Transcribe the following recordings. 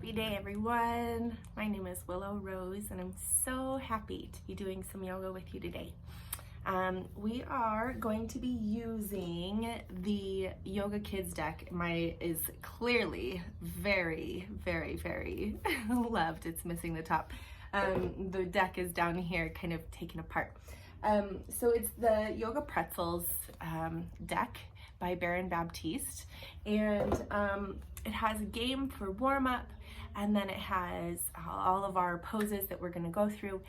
Happy day, everyone. My name is Willow Rose, and I'm so happy to be doing some yoga with you today. We are going to be using the Yoga Kids deck. Is clearly very, very, very loved. It's missing the top. The deck is down here, kind of taken apart. So it's the Yoga Pretzels deck by Baron Baptiste, and it has a game for warm-up, and then it has all of our poses that we're going to go through,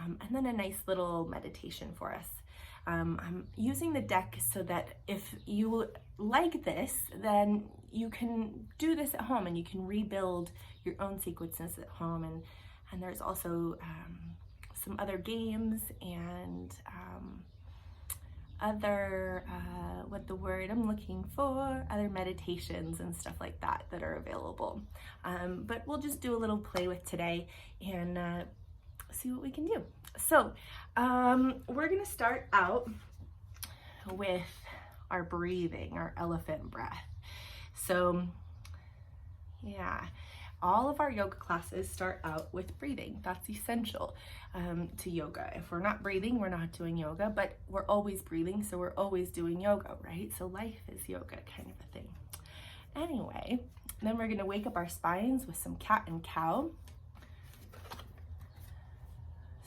and then a nice little meditation for us. I'm using the deck so that if you like this, then you can do this at home and you can rebuild your own sequences at home, and there's also some other games and other other meditations and stuff like that are available. But we'll just do a little play with today and see what we can do. So we're gonna start out with our breathing, our elephant breath. So yeah, all of our yoga classes start out with breathing. That's essential to yoga. If we're not breathing, we're not doing yoga, but we're always breathing, so we're always doing yoga, right? So life is yoga, kind of a thing. Anyway, then we're gonna wake up our spines with some cat and cow,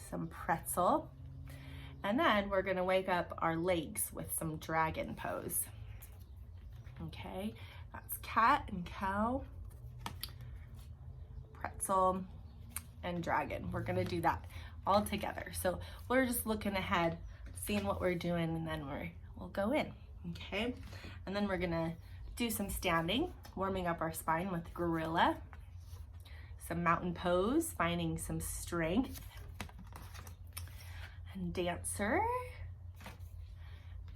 some pretzel, and then we're gonna wake up our legs with some dragon pose. Okay, that's cat and cow, pretzel, and dragon. We're gonna do that all together. So we're just looking ahead, seeing what we're doing, and then we'll go in, okay? And then we're gonna do some standing, warming up our spine with gorilla, some mountain pose, finding some strength, and dancer,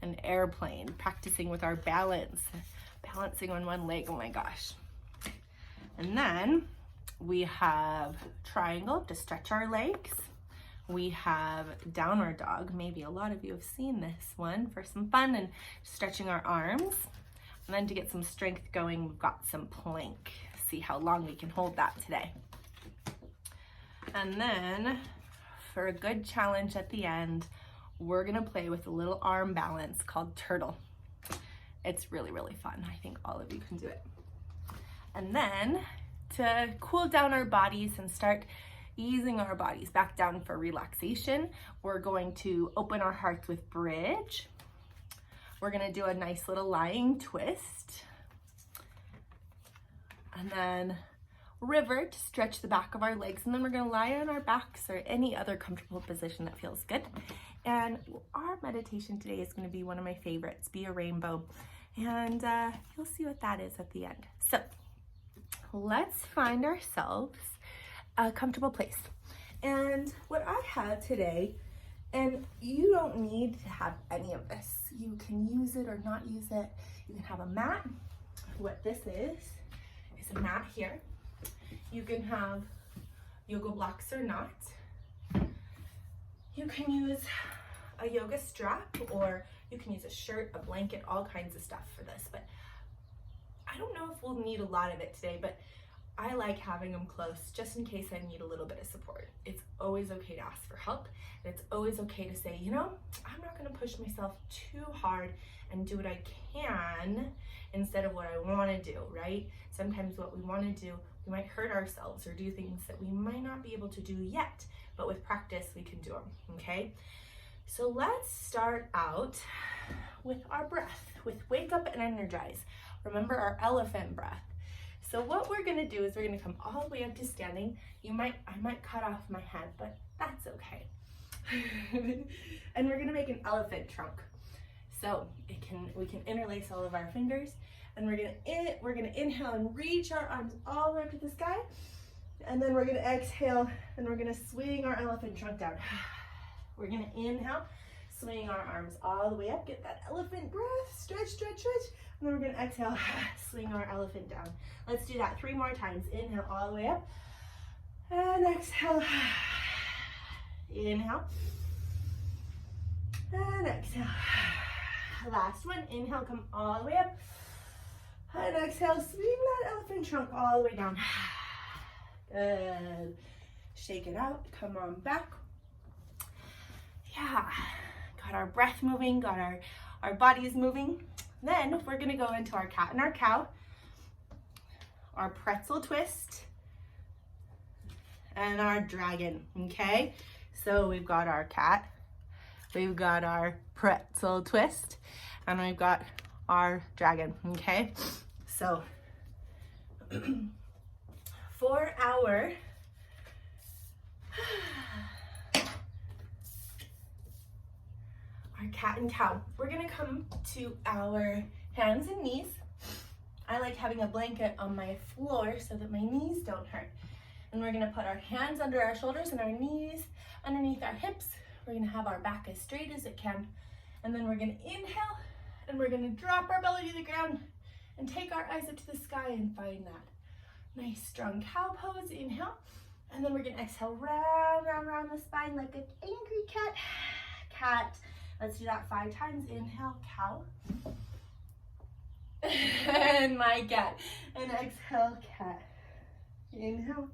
and airplane, practicing with our balance, balancing on one leg, oh my gosh. And then we have triangle to stretch our legs. We have downward dog. Maybe a lot of you have seen this one for some fun and stretching our arms. And then to get some strength going, we've got some plank. See how long we can hold that today. And then for a good challenge at the end, we're gonna play with a little arm balance called turtle. It's really, really fun. I think all of you can do it. And then to cool down our bodies and start easing our bodies back down for relaxation, we're going to open our hearts with bridge. We're gonna do a nice little lying twist. And then river to stretch the back of our legs. And then we're gonna lie on our backs or any other comfortable position that feels good. And our meditation today is gonna be one of my favorites, Be a Rainbow. And you'll see what that is at the end. So let's find ourselves a comfortable place. And what I have today, and you don't need to have any of this. You can use it or not use it. You can have a mat. What this is a mat here. You can have yoga blocks or not. You can use a yoga strap, or you can use a shirt, a blanket, all kinds of stuff for this. But I don't know if we'll need a lot of it today, but I like having them close just in case I need a little bit of support. It's always okay to ask for help. And it's always okay to say, you know, I'm not gonna push myself too hard and do what I can instead of what I wanna do, right? Sometimes what we wanna do, we might hurt ourselves or do things that we might not be able to do yet, but with practice, we can do them, okay? So let's start out with our breath, with wake up and energize. Remember our elephant breath. So what we're gonna do is we're gonna come all the way up to standing. I might cut off my head, but that's okay. And we're gonna make an elephant trunk. So we can interlace all of our fingers, and we're gonna inhale and reach our arms all the way up to the sky. And then we're gonna exhale and we're gonna swing our elephant trunk down. We're gonna inhale, swing our arms all the way up, get that elephant breath, stretch, stretch, stretch. And then we're gonna exhale, swing our elephant down. Let's do that 3 more times. Inhale all the way up, and exhale. Inhale, and exhale. Last one, inhale, come all the way up, and exhale, swing that elephant trunk all the way down. Good. Shake it out. Come on back. Yeah. Got our breath moving, got our bodies moving. Then we're gonna go into our cat and our cow, our pretzel twist, and our dragon, okay? So we've got our cat, we've got our pretzel twist, and we've got our dragon, okay? So for our cat and cow, we're gonna come to our hands and knees. I like having a blanket on my floor so that my knees don't hurt. And we're gonna put our hands under our shoulders and our knees underneath our hips. We're gonna have our back as straight as it can. And then we're gonna inhale and we're gonna drop our belly to the ground and take our eyes up to the sky and find that nice strong cow pose. Inhale. And then we're gonna exhale round, round, round the spine like an angry cat. Cat. Let's do that 5 times. Inhale, cow. And my cat. And exhale, cat. Inhale.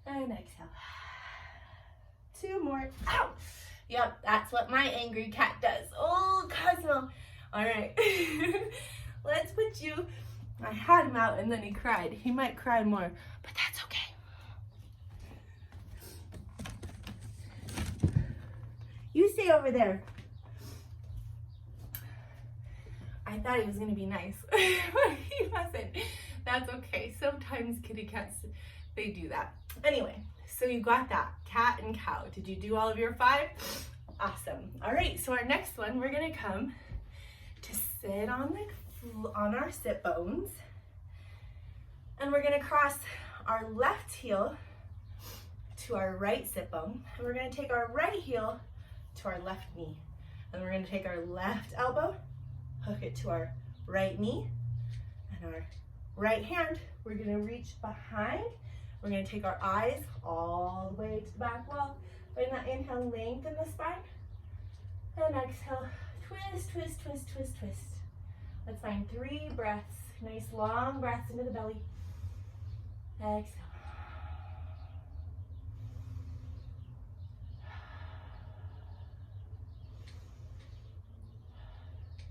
And exhale. 2 more. Ow! Yep, that's what my angry cat does. Oh, Cosmo. All right. Let's put you. I had him out and then he cried. He might cry more, but that's okay. You stay over there. I thought he was gonna be nice, but he wasn't. That's okay. Sometimes kitty cats, they do that. Anyway, so you got that, cat and cow. Did you do all of your 5? Awesome. All right, so our next one, we're gonna come to sit on our sit bones. And we're gonna cross our left heel to our right sit bone. And we're gonna take our right heel to our left knee. And we're gonna take our left elbow, hook it to our right knee, and our right hand, we're gonna reach behind. We're gonna take our eyes all the way to the back wall. Find that inhale, lengthen the spine. And exhale, twist, twist, twist, twist, twist. Let's find 3 breaths. Nice long breaths into the belly. Exhale.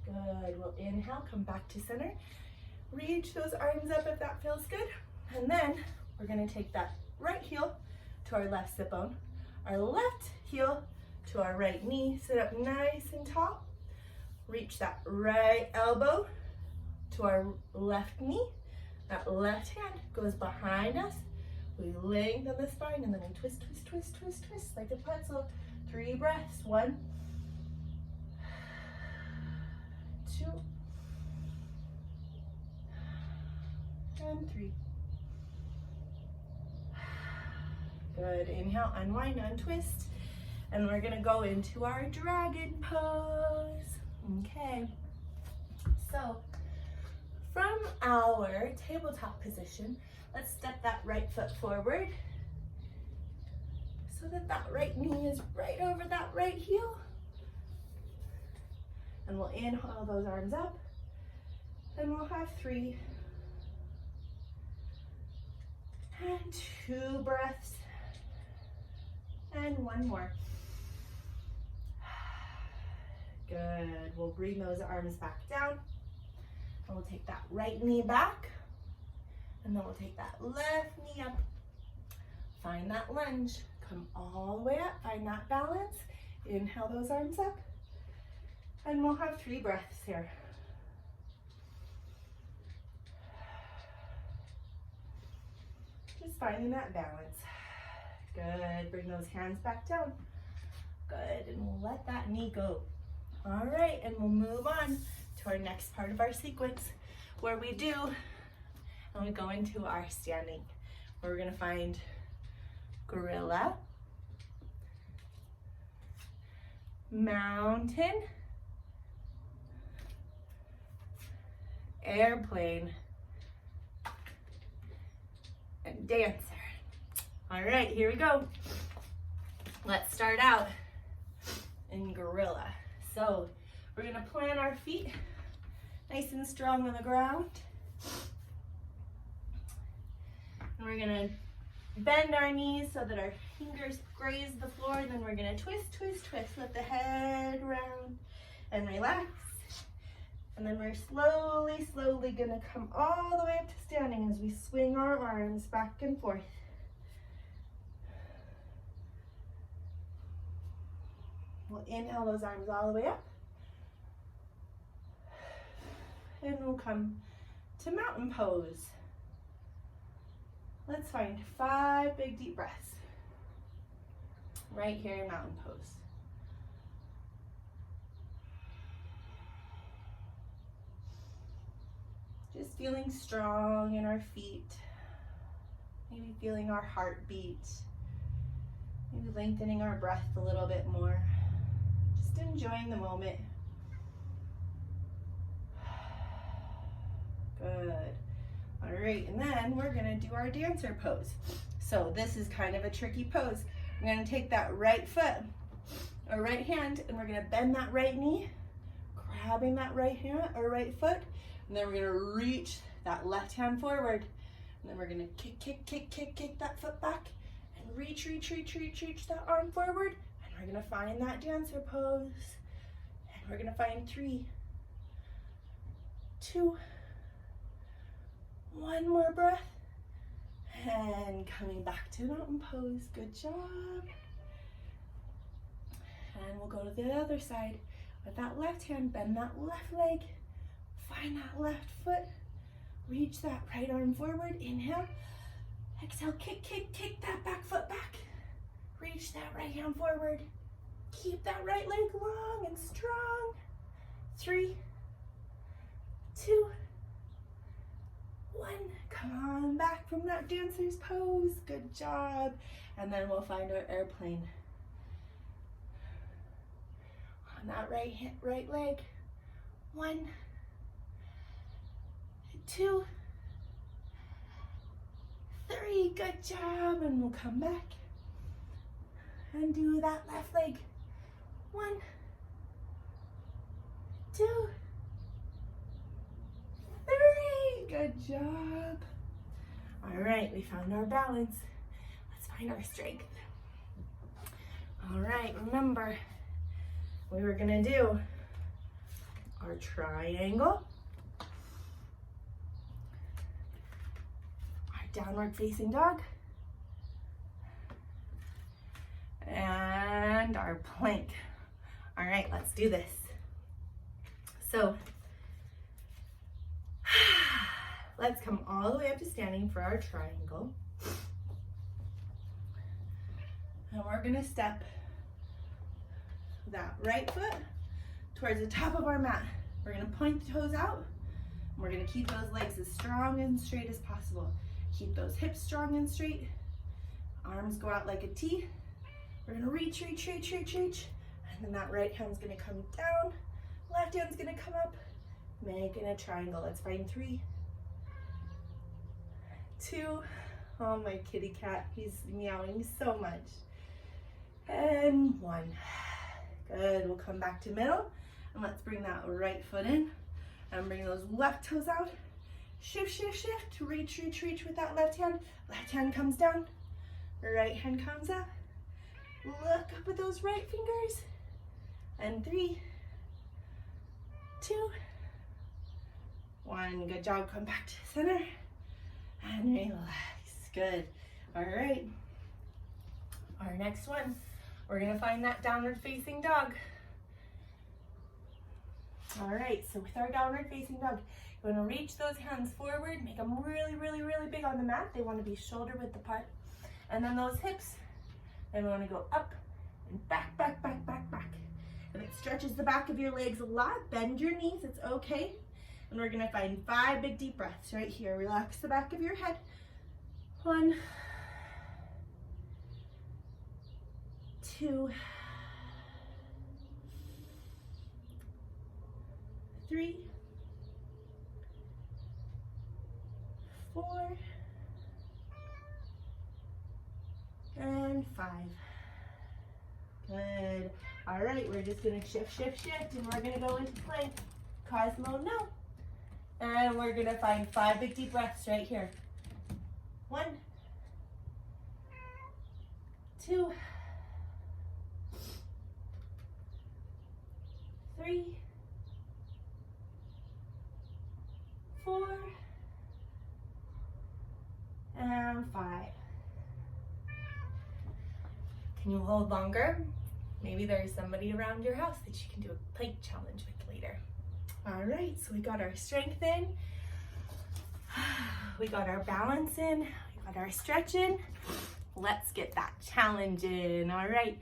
Good. We'll inhale, come back to center. Reach those arms up if that feels good. And then we're gonna take that right heel to our left sit bone, our left heel to our right knee. Sit up nice and tall. Reach that right elbow to our left knee. That left hand goes behind us. We lengthen the spine and then we twist, twist, twist, twist, twist like a pretzel. 3 breaths. 1, 2, and 3. Good. Inhale, unwind, untwist. And we're gonna go into our dragon pose. Okay. So from our tabletop position, let's step that right foot forward so that that right knee is right over that right heel. And we'll inhale those arms up. And we'll have 3 and 2 breaths. And 1 more. Good. We'll bring those arms back down. And we'll take that right knee back. And then we'll take that left knee up. Find that lunge. Come all the way up. Find that balance. Inhale those arms up. And we'll have 3 breaths here. Just finding that balance. Good. Bring those hands back down. Good. And we'll let that knee go. All right. And we'll move on to our next part of our sequence where we do, and we go into our standing, where we're going to find gorilla, mountain, airplane, and dancer. All right, here we go. Let's start out in gorilla. So we're gonna plant our feet nice and strong on the ground. And we're gonna bend our knees so that our fingers graze the floor, and then we're gonna twist, twist, twist. Let the head round and relax. And then we're slowly, slowly gonna come all the way up to standing as we swing our arms back and forth. We'll inhale those arms all the way up. And we'll come to mountain pose. Let's find 5 big deep breaths. Right here in mountain pose. Just feeling strong in our feet. Maybe feeling our heartbeat. Maybe lengthening our breath a little bit more. Just enjoying the moment. Good. All right, and then we're gonna do our dancer pose. So this is kind of a tricky pose. We're gonna take that right foot, or right hand, and we're gonna bend that right knee, grabbing that right hand or right foot, and then we're gonna reach that left hand forward. And then we're gonna kick, kick, kick, kick, kick that foot back, and reach, reach, reach, reach, reach that arm forward. And we're gonna find that dancer pose. And we're gonna find 3, 2, 1 more breath, and coming back to mountain pose. Good job. And we'll go to the other side. With that left hand, bend that left leg, find that left foot, reach that right arm forward, inhale, exhale, kick, kick, kick that back foot back, reach that right hand forward, keep that right leg long and strong. 3, 2, 1, come on back from that dancer's pose. Good job. And then we'll find our airplane. On that right leg. 1, 2, 3, good job. And we'll come back and do that left leg. 1, 2, 3, good job. All right, we found our balance. Let's find our strength. All right, remember, we were gonna do our triangle, our downward facing dog, and our plank. All right, let's do this. So, let's come all the way up to standing for our triangle. And we're gonna step that right foot towards the top of our mat. We're gonna point the toes out. And we're gonna keep those legs as strong and straight as possible. Keep those hips strong and straight. Arms go out like a T. We're gonna reach, reach, reach, reach, reach. And then that right hand's gonna come down. Left hand's gonna come up. Making a triangle. Let's find 3, 2, oh my kitty cat, he's meowing so much. And 1. Good, we'll come back to middle, and let's bring that right foot in, and bring those left toes out. Shift, shift, shift, reach, reach, reach with that left hand. Left hand comes down, right hand comes up. Look up at those right fingers. And 3, 2, 1. Good job, come back to center. And relax, good. All right, our next one, we're gonna find that downward facing dog. All right, so with our downward facing dog, you wanna reach those hands forward, make them really, really, really big on the mat. They wanna be shoulder width apart. And then those hips, they wanna go up and back, back, back, back, back. And it stretches the back of your legs a lot. Bend your knees, it's okay. And we're gonna find 5 big deep breaths right here. Relax the back of your head. 1, 2, 3, 4, and 5. Good. All right, we're just gonna shift, shift, shift, and we're gonna go into plank. Cosmo, no. And we're gonna find 5 big deep breaths right here. 1, 2, 3, 4, and 5. Can you hold longer? Maybe there's somebody around your house that you can do a plank challenge with later. All right, so we got our strength in, we got our balance in, we got our stretch in. Let's get that challenge in. All right,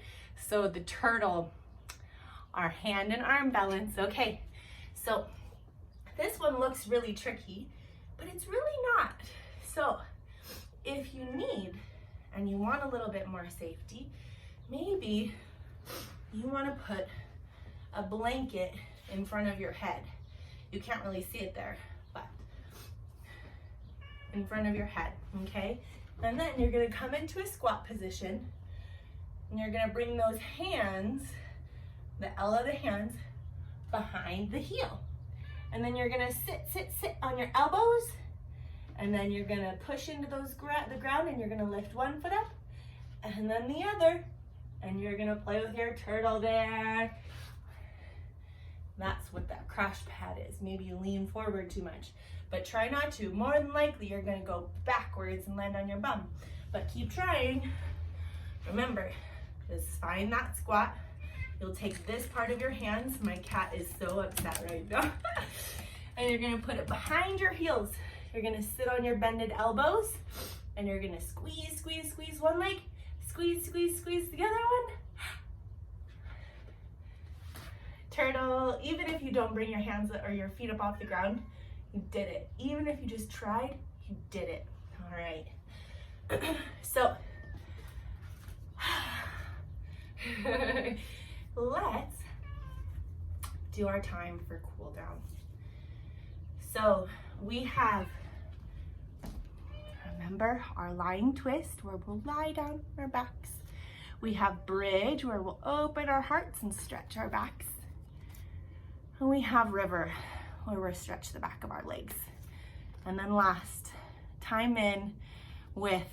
so the turtle, our hand and arm balance. Okay, so this one looks really tricky, but it's really not. So if you need and you want a little bit more safety, maybe you want to put a blanket in front of your head. You can't really see it there, but in front of your head, okay? And then you're gonna come into a squat position, and you're gonna bring those hands, the L of the hands, behind the heel. And then you're gonna sit on your elbows, and then you're gonna push into the ground, and you're gonna lift one foot up, and then the other, and you're gonna play with your turtle there. That's what that crash pad is. Maybe you lean forward too much, but try not to. More than likely, you're gonna go backwards and land on your bum, but keep trying. Remember, just find that squat. You'll take this part of your hands. My cat is so upset right now. And you're gonna put it behind your heels. You're gonna sit on your bended elbows, and you're gonna squeeze, squeeze, squeeze one leg, squeeze, squeeze, squeeze the other one. Turtle. Even if you don't bring your hands or your feet up off the ground, you did it. Even if you just tried, you did it. All right. So let's do our time for cool down. So we have, remember, our lying twist where we'll lie down on our backs. We have bridge where we'll open our hearts and stretch our backs. And we have river where we'll stretch the back of our legs. And then last, time in with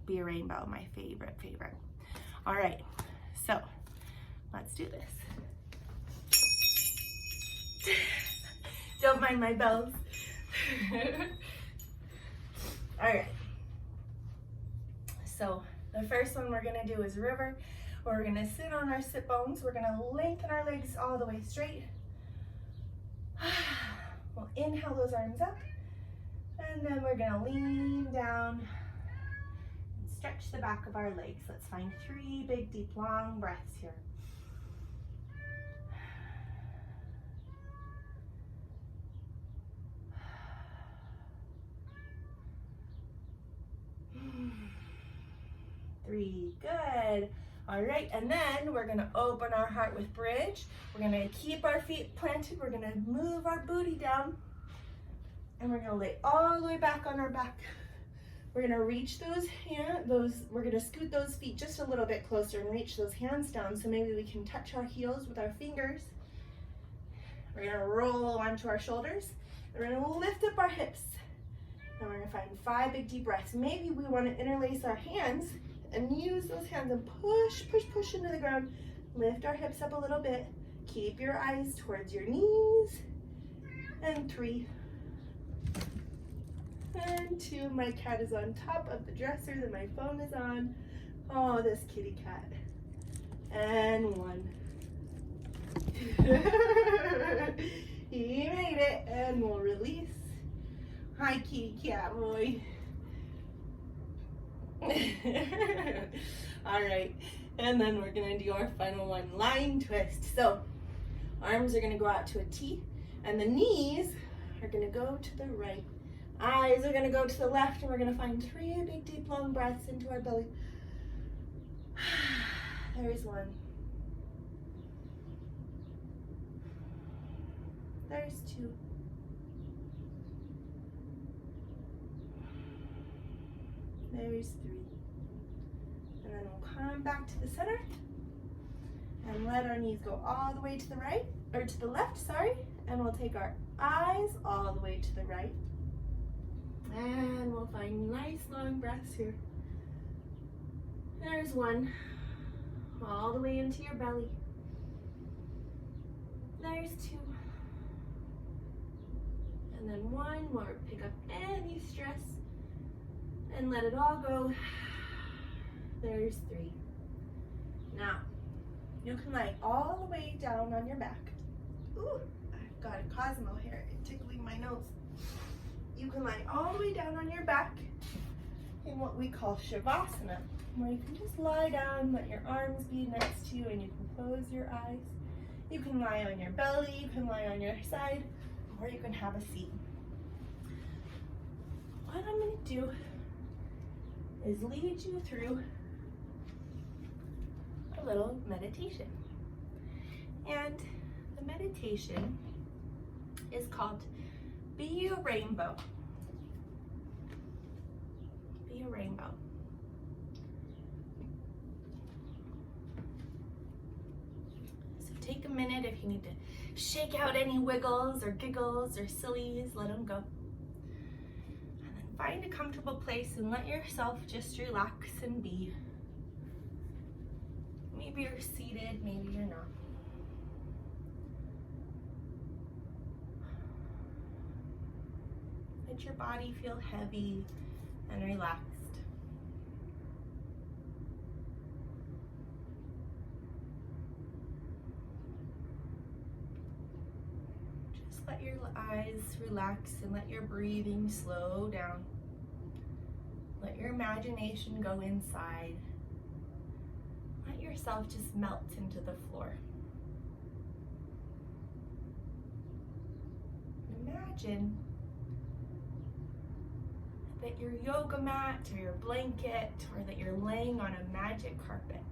Be a Rainbow, my favorite. All right, so let's do this. Don't mind my bells. All right, so the first one we're gonna do is river, where we're gonna sit on our sit bones. We're gonna lengthen our legs all the way straight. We'll inhale those arms up, and then we're gonna lean down and stretch the back of our legs. Let's find 3 big, deep, long breaths here. Three, good. All right, and then we're gonna open our heart with bridge. We're gonna keep our feet planted. We're gonna move our booty down, and we're gonna lay all the way back on our back. We're gonna reach we're gonna scoot those feet just a little bit closer and reach those hands down, so maybe we can touch our heels with our fingers. We're gonna roll onto our shoulders, and we're gonna lift up our hips. And we're gonna find 5 big deep breaths. Maybe we wanna interlace our hands and use those hands and push into the ground. Lift our hips up a little bit. Keep your eyes towards your knees. And 3. And 2. My cat is on top of the dresser that my phone is on. Oh, this kitty cat. And 1. He made it, and we'll release. Hi, kitty cat boy. All right, and then we're gonna do our final one, lying twist. So arms are gonna go out to a T, and the knees are gonna go to the right. Eyes are gonna go to the left, and we're gonna find 3 big, deep, long breaths into our belly. There's 1. There's 2. There's 3. And then we'll come back to the center and let our knees go all the way to the right, or to the left, sorry. And we'll take our eyes all the way to the right. And we'll find nice long breaths here. There's one, all the way into your belly. There's two. And then one more. Pick up any stress and let it all go. There's three. Now, you can lie all the way down on your back. Ooh, I've got a Cosmo here tickling my nose. You can lie all the way down on your back in what we call Shavasana, where you can just lie down, let your arms be next to you, and you can close your eyes. You can lie on your belly, you can lie on your side, or you can have a seat. What I'm going to do is lead you through a little meditation. And the meditation is called Be a Rainbow. Be a rainbow. So take a minute if you need to shake out any wiggles or giggles or sillies, let them go. And then find a comfortable place and let yourself just relax and be. Maybe you're seated, maybe you're not. Let your body feel heavy and relaxed. Just let your eyes relax and let your breathing slow down. Let your imagination go inside. Let yourself just melt into the floor. Imagine that your yoga mat or your blanket, or that you're laying on a magic carpet.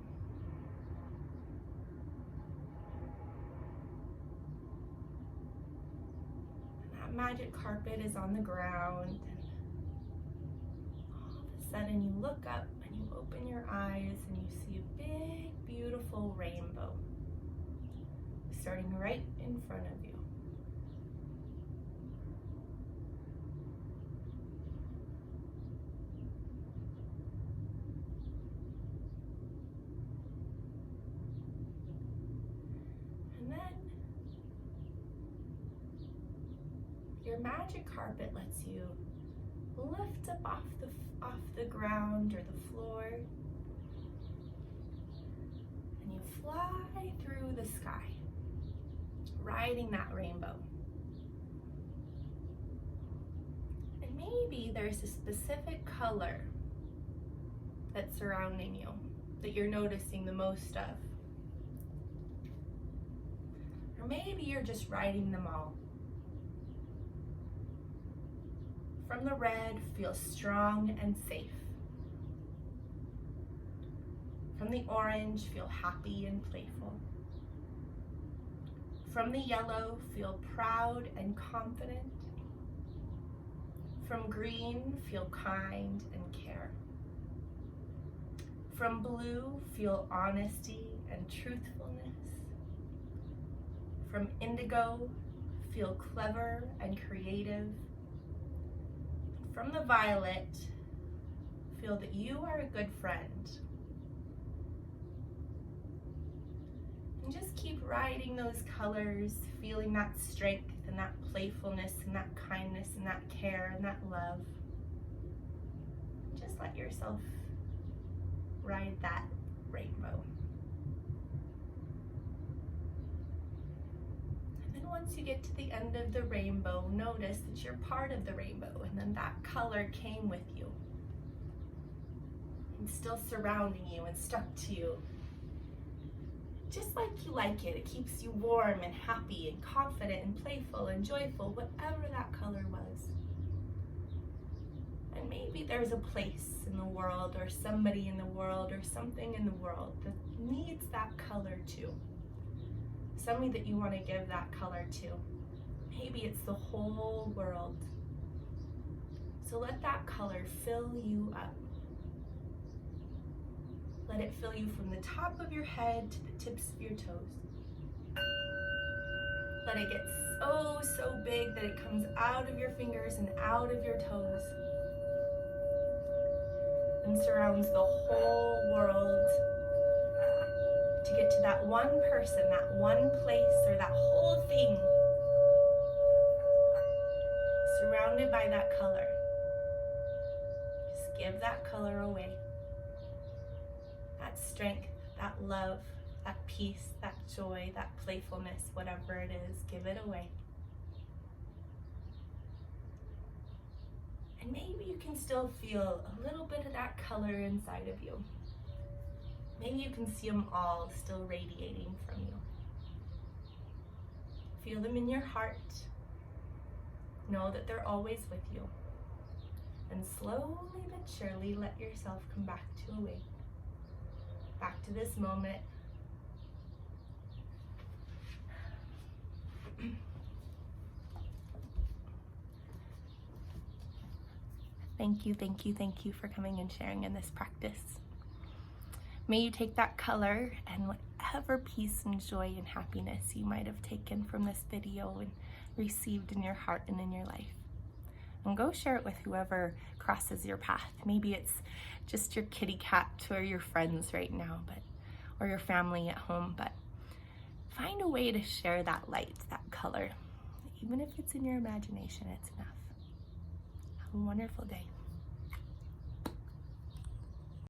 And that magic carpet is on the ground, and all of a sudden you look up and you open your eyes and you see a big, beautiful rainbow starting right in front of you. Your magic carpet lets you lift up off the ground or the floor, and you fly through the sky, riding that rainbow. And maybe there's a specific color that's surrounding you that you're noticing the most of. Or maybe you're just riding them all. From the red, feel strong and safe. From the orange, feel happy and playful. From the yellow, feel proud and confident. From green, feel kind and care. From blue, feel honesty and truthfulness. From indigo, feel clever and creative. From the violet, feel that you are a good friend. And just keep riding those colors, feeling that strength and that playfulness and that kindness and that care and that love. Just let yourself ride that rainbow. Once you get to the end of the rainbow, notice that you're part of the rainbow, and then that color came with you and still surrounding you and stuck to you. Just like you like it, it keeps you warm and happy and confident and playful and joyful, whatever that color was. And maybe there's a place in the world or somebody in the world or something in the world that needs that color too. Somebody that you want to give that color to. Maybe it's the whole world. So let that color fill you up. Let it fill you from the top of your head to the tips of your toes. Let it get so big that it comes out of your fingers and out of your toes. and surrounds the whole world to get to that one person, that one place, or that whole thing surrounded by that color. Just give that color away. That strength, that love, that peace, that joy, that playfulness, whatever it is, give it away. And maybe you can still feel a little bit of that color inside of you. Maybe you can see them all still radiating from you. Feel them in your heart. Know that they're always with you. And slowly but surely let yourself come back to awake. Back to this moment. Thank you for coming and sharing in this practice. May you take that color and whatever peace and joy and happiness you might have taken from this video and received in your heart and in your life. And go share it with whoever crosses your path. Maybe it's just your kitty cat or your friends right now, or your family at home, but find a way to share that light, that color. Even if it's in your imagination, it's enough. Have a wonderful day.